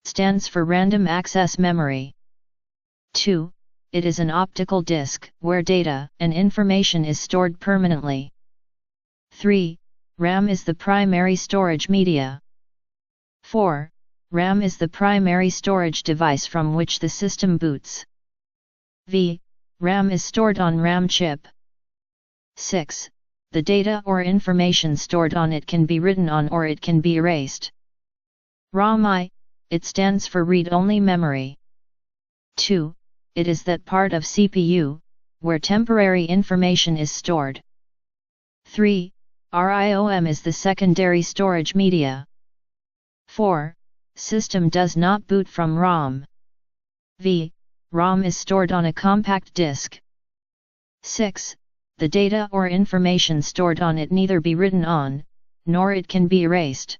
stands for random access memory. 2. It is an optical disk, where data and information is stored permanently. 3. RAM is the primary storage media. 4. RAM is the primary storage device from which the system boots. V. RAM is stored on RAM chip. 6. The data or information stored on it can be written on or it can be erased. ROM-I, it stands for read-only memory. 2. It is that part of CPU, where temporary information is stored. 3. RIOM is the secondary storage media. 4. System does not boot from ROM. V. ROM is stored on a compact disk. 6. The data or information stored on it neither be written on, nor it can be erased.